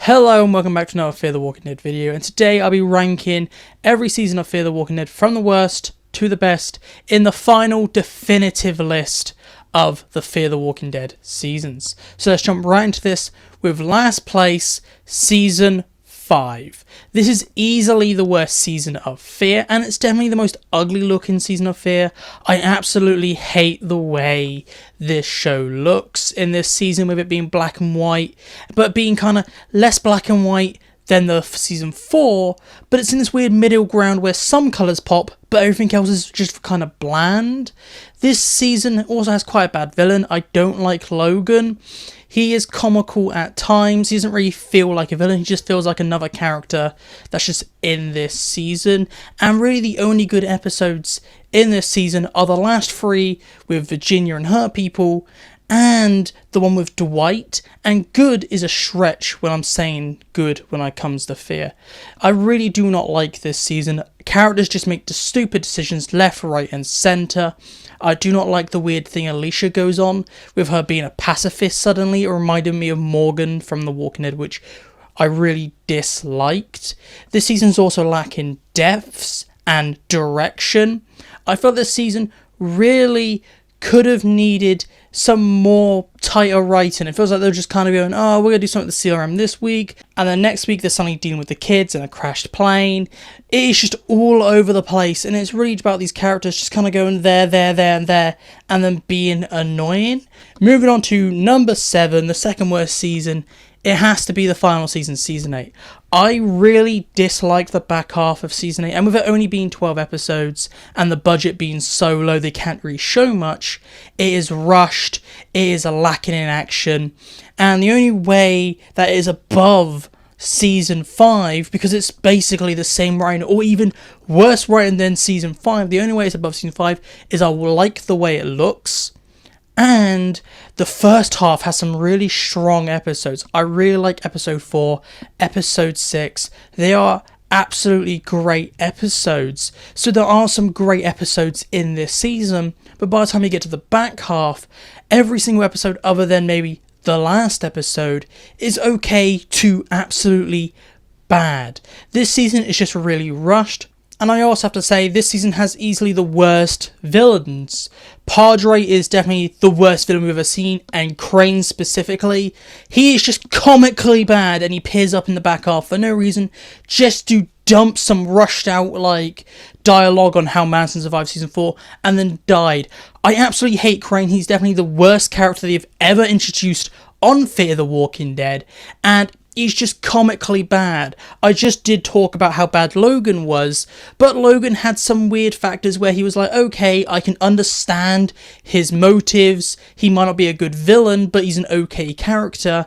Hello and welcome back to another Fear the Walking Dead video, and today I'll be ranking every season of Fear the Walking Dead from the worst to the best in the final definitive list of the Fear the Walking Dead seasons. So let's jump right into this with last place, Season 5. This is easily the worst season of Fear, and it's definitely the most ugly looking season of Fear. I absolutely hate the way this show looks in this season, with it being black and white, but being kind of less black and white than the season 4, but it's in this weird middle ground where some colours pop, but everything else is just kind of bland. This season also has quite a bad villain. I don't like Logan. He is comical at times. He doesn't really feel like a villain. He just feels like another character that's just in this season. And really the only good episodes in this season are the last 3 with Virginia and her people, and the one with Dwight. And good is a stretch when I'm saying good when it comes to Fear. I really do not like this season. Characters just make the stupid decisions left, right and centre. I do not like the weird thing Alicia goes on with her being a pacifist suddenly. It reminded me of Morgan from The Walking Dead, which I really disliked. This season's also lacking depths and direction. I felt this season really could have needed some more tighter writing. It feels like they're just kind of going, oh, we're going to do something with the CRM this week, and then next week they're suddenly dealing with the kids and a crashed plane. It is just all over the place, and it's really about these characters just kind of going there, and there, and then being annoying. Moving on to number 7, the second worst season. It has to be the final season, Season 8. I really dislike the back half of Season 8, and with it only being 12 episodes, and the budget being so low they can't really show much, it is rushed, it is a lacking in action, and the only way that it is above Season 5, because it's basically the same writing, or even worse writing than Season 5, the only way it's above Season 5 is I like the way it looks. And the first half has some really strong episodes. I really like episode 4, episode 6. They are absolutely great episodes. So there are some great episodes in this season, but by the time you get to the back half, every single episode other than maybe the last episode is okay to absolutely bad. This season is just really rushed. And I also have to say, this season has easily the worst villains. Padre is definitely the worst villain we've ever seen, and Crane specifically. He is just comically bad, and he appears up in the back half for no reason, just to dump some rushed out, dialogue on how Manson survived Season 4, and then died. I absolutely hate Crane. He's definitely the worst character they've ever introduced on Fear the Walking Dead, and he's just comically bad. I just did talk about how bad Logan was, but Logan had some weird factors where he was like, okay, I can understand his motives. He might not be a good villain, but he's an okay character.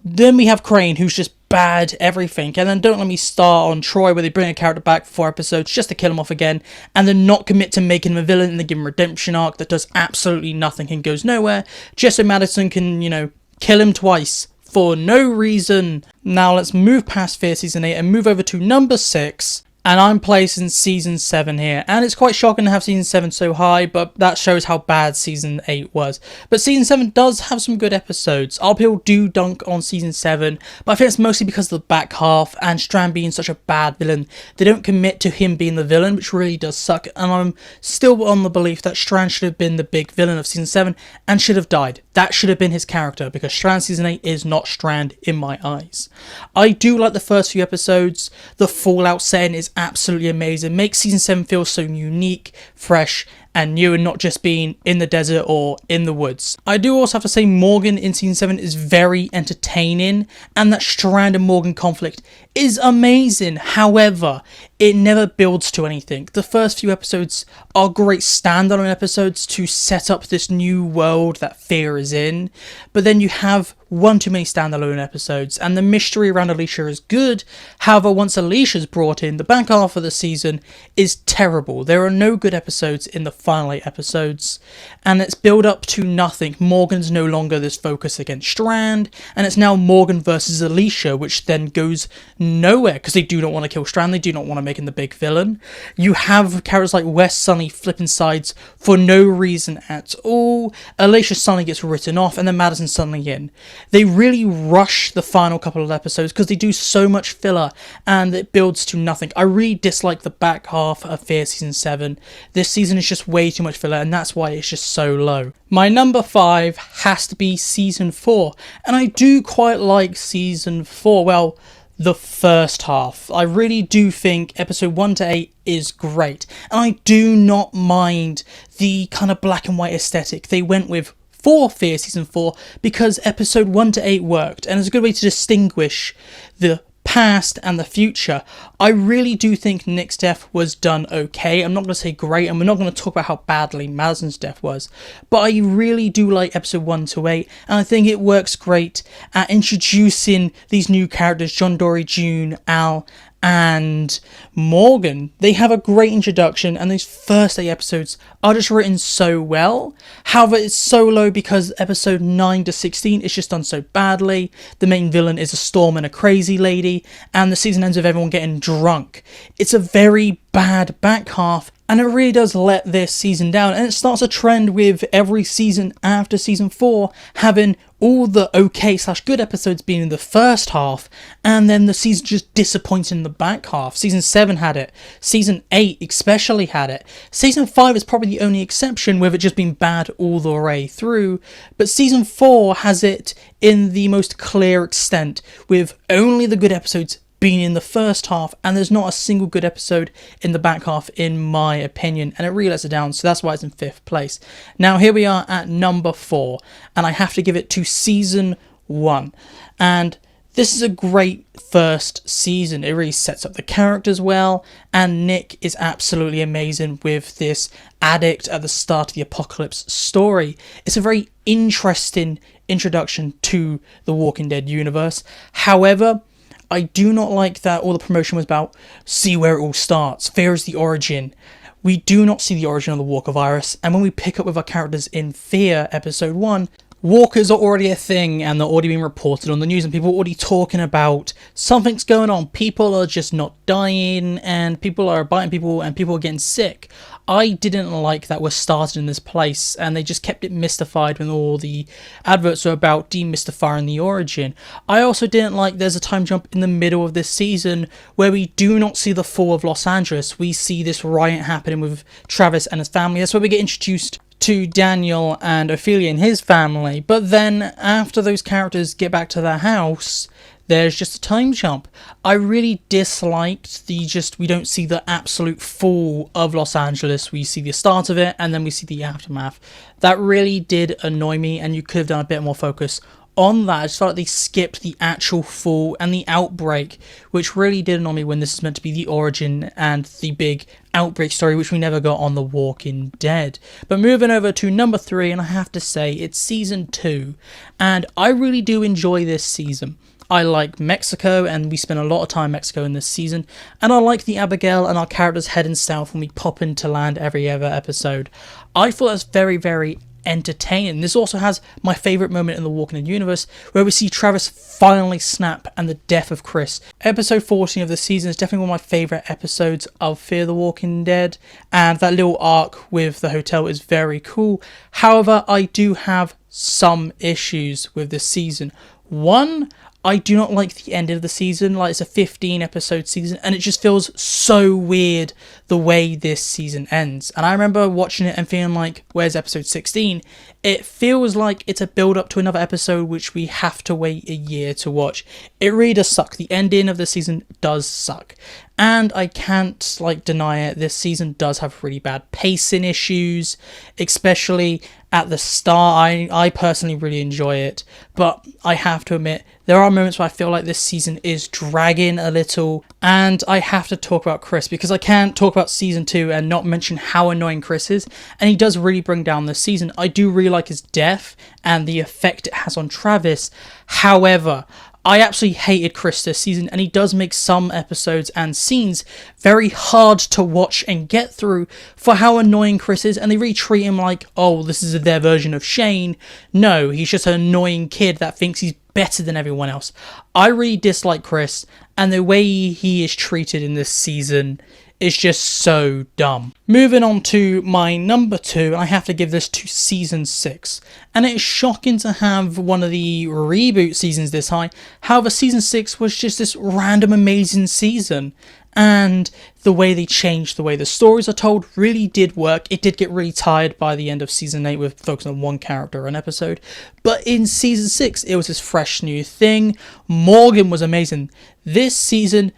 Then we have Crane, who's just bad everything. And then don't let me start on Troy, where they bring a character back for 4 episodes just to kill him off again, and then not commit to making him a villain, and then give him a redemption arc that does absolutely nothing and goes nowhere, just so Madison can, kill him twice for no reason. Now let's move past Fear Season 8 and move over to number 6. And I'm placing Season 7 here. And it's quite shocking to have Season 7 so high, but that shows how bad Season 8 was. But Season 7 does have some good episodes. A lot of people do dunk on Season 7, but I think it's mostly because of the back half and Strand being such a bad villain. They don't commit to him being the villain, which really does suck. And I'm still on the belief that Strand should have been the big villain of Season 7 and should have died. That should have been his character, because Strand Season 8 is not Strand in my eyes. I do like the first few episodes. The Fallout setting is absolutely amazing. Makes Season 7 feel so unique, fresh and new, and not just being in the desert or in the woods. I do also have to say Morgan in Season 7 is very entertaining, and that Strand and Morgan conflict is amazing. However, it never builds to anything. The first few episodes are great standalone episodes to set up this new world that Fear is in, but then you have one too many standalone episodes, and the mystery around Alicia is good. However, once Alicia's brought in, the back half of the season is terrible. There are no good episodes in the final 8 episodes, and it's built up to nothing. Morgan's no longer this focus against Strand, and it's now Morgan versus Alicia, which then goes nowhere, because they do not want to kill Strand, they do not want to make him the big villain. You have characters like Wes suddenly flipping sides for no reason at all. Alicia suddenly gets written off, and then Madison's suddenly in. They really rush the final couple of episodes, because they do so much filler, and it builds to nothing. I really dislike the back half of Fear Season 7. This season is just way too much filler, and that's why it's just so low. My number 5 has to be Season 4, and I do quite like Season 4. Well, the first half. I really do think episode 1 to 8 is great, and I do not mind the kind of black and white aesthetic they went with for Fear Season 4, because episode 1 to 8 worked, and it's a good way to distinguish the past and the future. I really do think Nick's death was done okay. I'm not going to say great, and we're not going to talk about how badly Madison's death was, but I really do like episode 1 to 8, and I think it works great at introducing these new characters, John Dory, June, Al, and Morgan. They have a great introduction, and these first 8 episodes are just written so well. However, it's so low because episode 9 to 16 is just done so badly. The main villain is a storm and a crazy lady, and the season ends with everyone getting drunk. It's a very bad back half, and it really does let this season down, and it starts a trend with every season after season 4 having all the okay/good episodes being in the first half, and then the season just disappointing in the back half. Season 7 had it, season 8 especially had it. Season 5 is probably the only exception, with it just being bad all the way through, but season 4 has it in the most clear extent, with only the good episodes being in the first half, and there's not a single good episode in the back half, in my opinion, and it really lets it down, so that's why it's in 5th place. Now here we are at number 4, and I have to give it to season 1, and this is a great first season. It really sets up the characters well, and Nick is absolutely amazing with this addict at the start of the apocalypse story. It's a very interesting introduction to the Walking Dead universe. However, I do not like that all the promotion was about see where it all starts. Fear is the origin. We do not see the origin of the Walker virus, and when we pick up with our characters in Fear episode 1, walkers are already a thing, and they're already being reported on the news, and people are already talking about something's going on. People are just not dying, and people are biting people, and people are getting sick. I didn't like that we're started in this place, and they just kept it mystified when all the adverts were about demystifying the origin. I also didn't like there's a time jump in the middle of this season where we do not see the fall of Los Angeles. We see this riot happening with Travis and his family. That's where we get introduced to Daniel and Ophelia and his family, but then after those characters get back to their house, there's just a time jump. I really disliked we don't see the absolute fall of Los Angeles. We see the start of it, and then we see the aftermath. That really did annoy me, and you could have done a bit more focus on that. I just felt like they skipped the actual fall and the outbreak, which really did annoy me when this is meant to be the origin and the big outbreak story, which we never got on The Walking Dead. But moving over to number 3, and I have to say it's season 2, and I really do enjoy this season. I like Mexico, and we spend a lot of time in Mexico in this season, and I like the Abigail and our characters heading south when we pop into land every other episode. I thought that's very, very entertaining. This also has my favourite moment in the Walking Dead universe, where we see Travis finally snap and the death of Chris. Episode 14 of the season is definitely one of my favourite episodes of Fear the Walking Dead, and that little arc with the hotel is very cool. However, I do have some issues with this season. One, I do not like the end of the season. Like, it's a 15 episode season, and it just feels so weird the way this season ends. And I remember watching it and feeling like, where's episode 16? It feels like it's a build up to another episode which we have to wait a year to watch. It really does suck. The ending of the season does suck. And I can't deny it, this season does have really bad pacing issues, especially at the start. I personally really enjoy it, but I have to admit, there are moments where I feel like this season is dragging a little, and I have to talk about Chris, because I can't talk about season 2 and not mention how annoying Chris is, and he does really bring down this season. I do really like his death and the effect it has on Travis. However, I absolutely hated Chris this season, and he does make some episodes and scenes very hard to watch and get through for how annoying Chris is, and they really treat him like, oh, this is their version of Shane. No, he's just an annoying kid that thinks he's better than everyone else. I really dislike Chris, and the way he is treated in this season is just so dumb. Moving on to my number 2, I have to give this to season 6. And it's shocking to have one of the reboot seasons this high. However, season 6 was just this random amazing season. And the way they changed the way the stories are told really did work. It did get really tired by the end of season 8 with focusing on one character an episode. But in season 6, it was this fresh new thing. Morgan was amazing. This season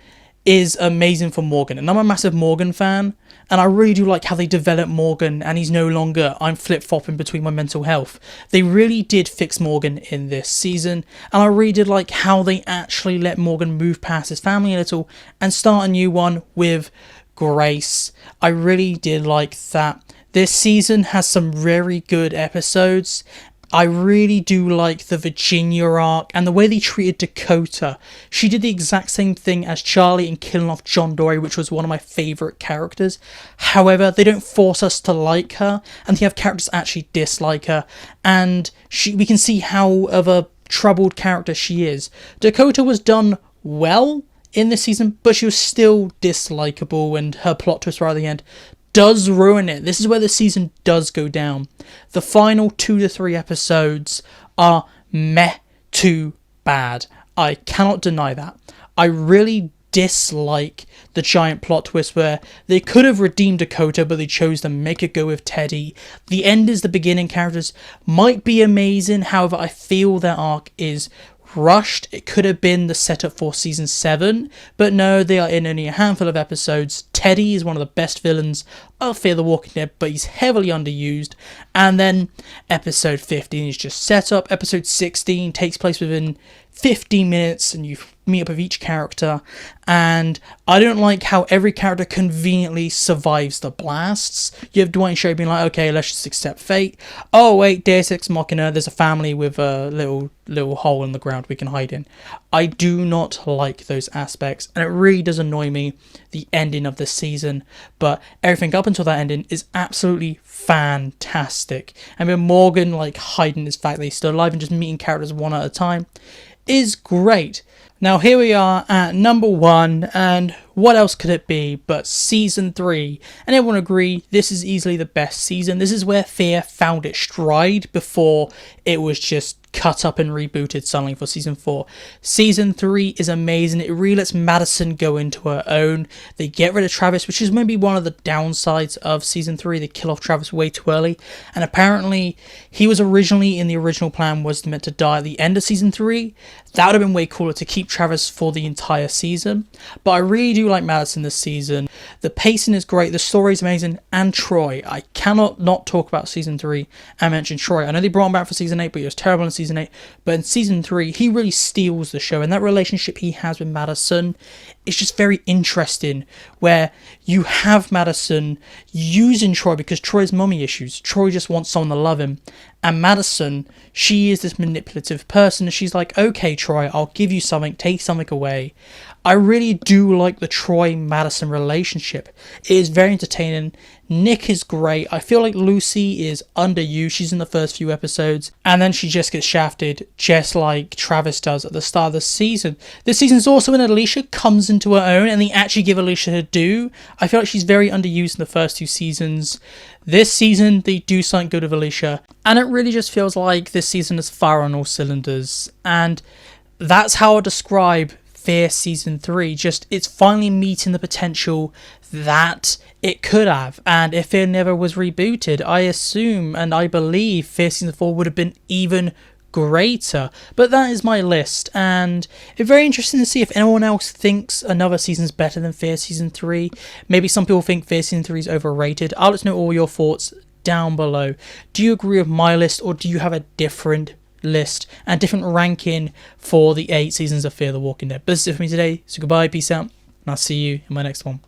is amazing for Morgan, and I'm a massive Morgan fan, and I really do like how they develop Morgan, and he's no longer I'm flip-flopping between my mental health. They really did fix Morgan in this season, and I really did like how they actually let Morgan move past his family a little and start a new one with Grace. I really did like that. This season has some very good episodes. I really do like the Virginia arc and the way they treated Dakota. She did the exact same thing as Charlie in killing off John Dory, which was one of my favourite characters. However, they don't force us to like her, and they have characters actually dislike her, and we can see how of a troubled character she is. Dakota was done well in this season, but she was still dislikable, and her plot twist right at the end does ruin it. This is where the season does go down. The final 2 to 3 episodes are meh to bad. I cannot deny that. I really dislike the giant plot twist where they could have redeemed Dakota, but they chose to make it go with Teddy. The end is the beginning. Characters might be amazing, however, I feel their arc is rushed. It could have been the setup for season 7, but no, they are in only a handful of episodes. Teddy is one of the best villains of Fear the Walking Dead, but he's heavily underused. And then episode 15 is just setup. Episode 16 takes place within 15 minutes and you meet up with each character, and I don't like how every character conveniently survives the blasts. You have Dwight and Sherry being like, okay, let's just accept fate. Oh wait, Deus Ex Machina, there's a family with a little hole in the ground we can hide in. I do not like those aspects, and it really does annoy me, the ending of this season, but everything up until that ending is absolutely fantastic. And with Morgan like hiding his fact that he's still alive and just meeting characters one at a time is great. Now here we are at number 1, and what else could it be but season 3? And everyone agree this is easily the best season. This is where Fear found its stride before it was just cut up and rebooted suddenly for season 4. Season 3 is amazing. It really lets Madison go into her own. They get rid of Travis, which is maybe one of the downsides of season 3. They kill off Travis way too early, and apparently he was originally in the original plan was meant to die at the end of season 3. That would have been way cooler to keep Travis for the entire season, but I really do like Madison this season. The pacing is great, the story is amazing, and Troy. I cannot not talk about season 3 and mention Troy. I know they brought him back for season 8, but he was terrible in season 8, but in season 3 he really steals the show, and that relationship he has with Madison is just very interesting, where you have Madison using Troy because Troy's mommy issues. Troy just wants someone to love him, and Madison, she is this manipulative person, and she's like, okay Troy, I'll give you something, take something away. I really do like the Troy-Madison relationship. It is very entertaining. Nick is great. I feel like Lucy is underused. She's in the first few episodes, and then she just gets shafted, just like Travis does at the start of the season. This season is also when Alicia comes into her own, and they actually give Alicia her due. I feel like she's very underused in the first 2 seasons. This season, they do something good with Alicia, and it really just feels like this season is fire on all cylinders, and that's how I describe Fear season 3. Just, it's finally meeting the potential that it could have, and if Fear never was rebooted, I assume and I believe Fear season 4 would have been even greater. But that is my list, and it's very interesting to see if anyone else thinks another season's better than Fear season 3. Maybe some people think Fear season 3 is overrated. I'll let you know all your thoughts down below. Do you agree with my list, or do you have a different list and different ranking for the 8 seasons of Fear the Walking Dead? But this is it for me today, so goodbye, peace out, and I'll see you in my next one.